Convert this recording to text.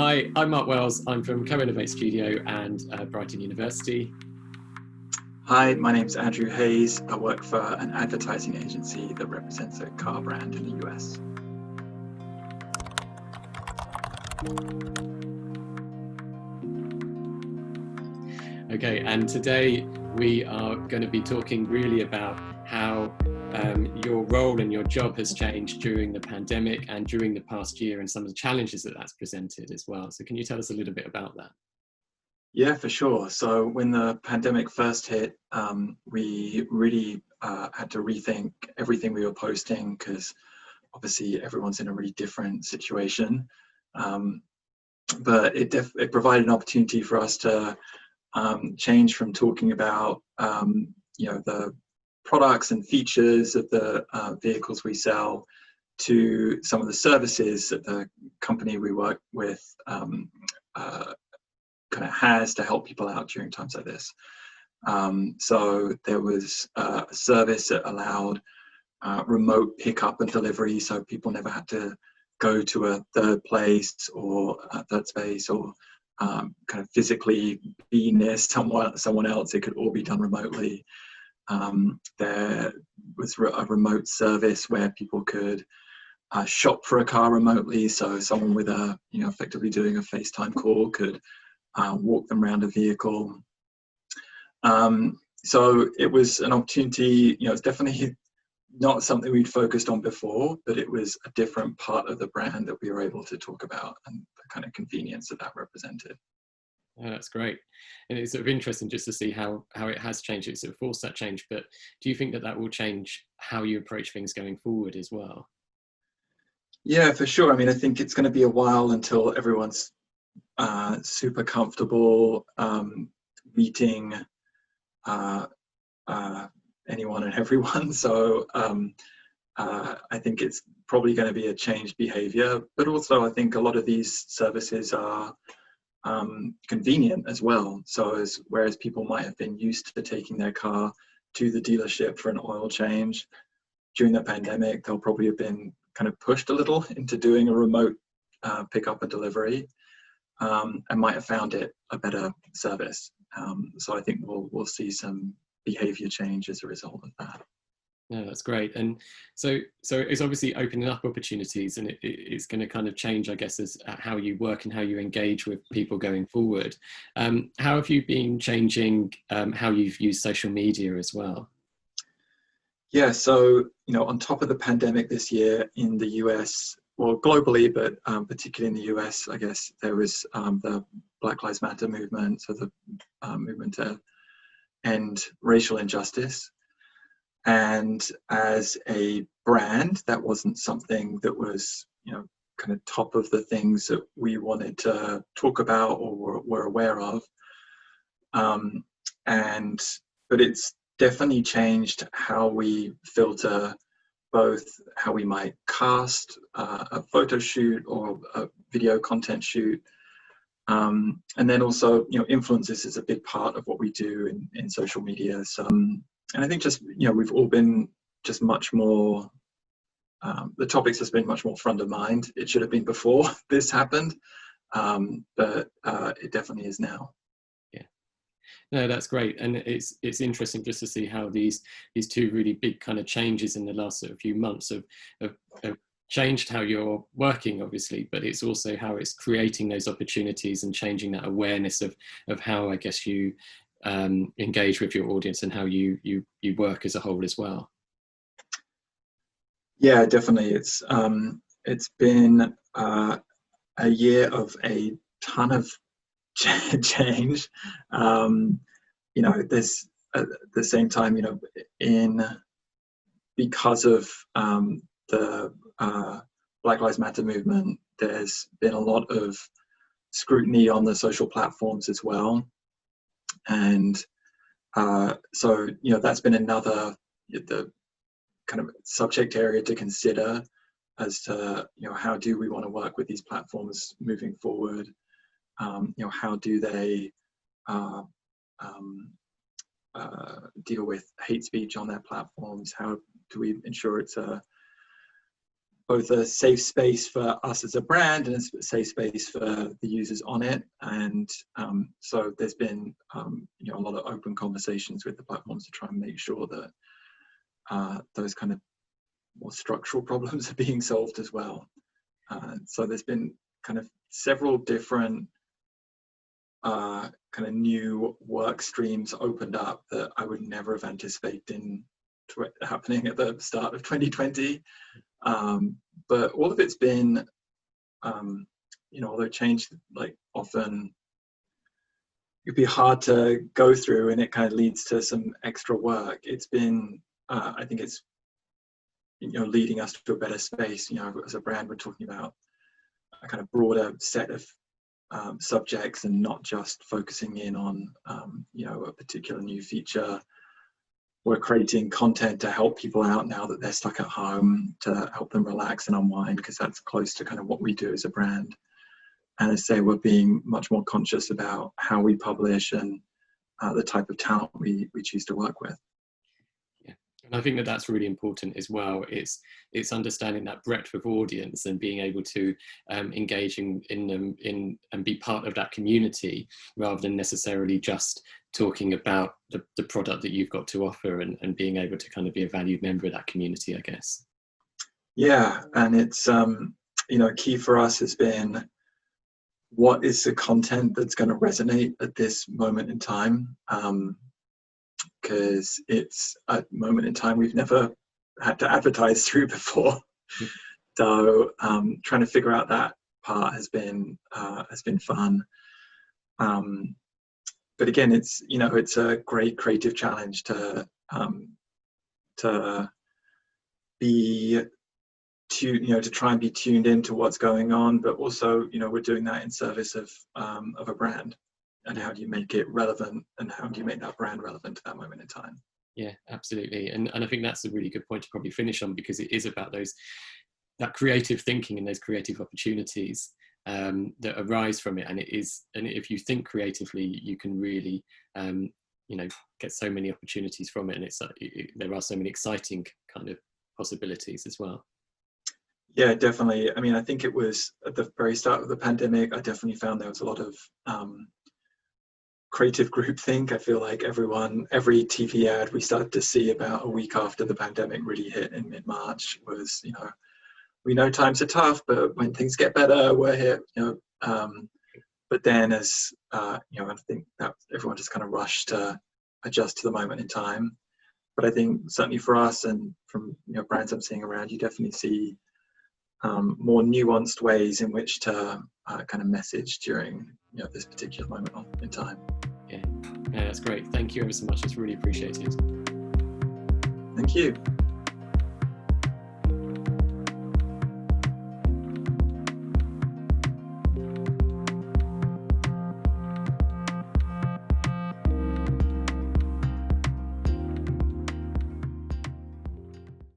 Hi, I'm Mark Wells. I'm from Co-Innovate Studio and Brighton University. Hi, my name's Andrew Hayes. I work for an advertising agency that represents a car brand in the US. Okay, and today we are going to be talking really about how your role and your job has changed during the pandemic and during the past year, and some of the challenges that that's presented as well. So can you tell us a little bit about that? Yeah, for sure. So when the pandemic first hit, we really had to rethink everything we were posting because obviously everyone's in a really different situation. But it provided an opportunity for us to change from talking about the products and features of the vehicles we sell to some of the services that the company we work with kind of has to help people out during times like this. So there was a service that allowed remote pickup and delivery, so people never had to go to a third place or a third space or kind of physically be near someone else. It could all be done remotely. There was a remote service where people could shop for a car remotely, so someone with effectively doing a FaceTime call could walk them around a vehicle. So it was an opportunity. It's definitely not something we'd focused on before, but it was a different part of the brand that we were able to talk about and the kind of convenience that represented. Oh, that's great. And it's sort of interesting just to see how it has changed. It sort of forced that change, but do you think that will change how you approach things going forward as well? Yeah, for sure. I mean, I think it's going to be a while until everyone's super comfortable meeting anyone and everyone. So I think it's probably going to be a changed behavior, but also I think a lot of these services are convenient as well. So whereas people might have been used to taking their car to the dealership for an oil change, during the pandemic, they'll probably have been kind of pushed a little into doing a remote pickup and delivery. And might have found it a better service. So I think we'll see some behavior change as a result of that. No, that's great. And so it's obviously opening up opportunities, and it's going to kind of change, I guess, as how you work and how you engage with people going forward. How have you been changing how you've used social media as well? Yeah, so on top of the pandemic this year in the US, well, globally, but particularly in the US, I guess there was the Black Lives Matter movement, so the movement to end racial injustice. And as a brand, that wasn't something that was, kind of top of the things that we wanted to talk about or were aware of. But it's definitely changed how we filter both how we might cast a photo shoot or a video content shoot. And then also, influencers is a big part of what we do in social media. So, and I think just, we've all been just much more, the topics has been much more front of mind. It should have been before this happened, but it definitely is now. Yeah, no, that's great. And it's interesting just to see how these two really big kind of changes in the last sort of few months have changed how you're working, obviously, but it's also how it's creating those opportunities and changing that awareness of how, I guess, you engage with your audience and how you work as a whole as well. Yeah, definitely. It's been a year of a ton of change. There's at the same time, because of the Black Lives Matter movement, there's been a lot of scrutiny on the social platforms as well. And so, that's been another the kind of subject area to consider as to, how do we want to work with these platforms moving forward? How do they deal with hate speech on their platforms? How do we ensure it's a both a safe space for us as a brand and a safe space for the users on it. And so there's been a lot of open conversations with the platforms to try and make sure that those kind of more structural problems are being solved as well. So there's been kind of several different kind of new work streams opened up that I would never have anticipated happening at the start of 2020. But all of it's been, although change, like, often it'd be hard to go through and it kind of leads to some extra work. It's been, I think it's, leading us to a better space. As a brand, we're talking about a kind of broader set of subjects and not just focusing in on, a particular new feature. We're creating content to help people out now that they're stuck at home, to help them relax and unwind, because that's close to kind of what we do as a brand. And I say we're being much more conscious about how we publish and the type of talent we choose to work with. Yeah, and I think that that's really important as well. It's understanding that breadth of audience and being able to engage in them and be part of that community, rather than necessarily just talking about the product that you've got to offer, and being able to kind of be a valued member of that community, I guess. Yeah, and it's key for us has been, what is the content that's going to resonate at this moment in time? Because it's a moment in time we've never had to advertise through before. So trying to figure out that part has been fun. But again, it's a great creative challenge to be to try and be tuned into what's going on, but also we're doing that in service of a brand. And how do you make it relevant, and how do you make that brand relevant to that moment in time? Yeah, absolutely. And I think that's a really good point to probably finish on, because it is about that creative thinking and those creative opportunities that arise from it. And if you think creatively, you can really get so many opportunities from it, and there are so many exciting kind of possibilities as well. Yeah, definitely. I mean, I think it was at the very start of the pandemic, I definitely found there was a lot of creative groupthink. I feel like every TV ad we started to see about a week after the pandemic really hit in mid-March was, we know times are tough, but when things get better, we're here. But then as I think that everyone just kind of rushed to adjust to the moment in time. But I think certainly for us, and from brands I'm seeing around, you definitely see more nuanced ways in which to kind of message during this particular moment in time. Yeah, that's great. Thank you ever so much. It's really appreciated. Thank you.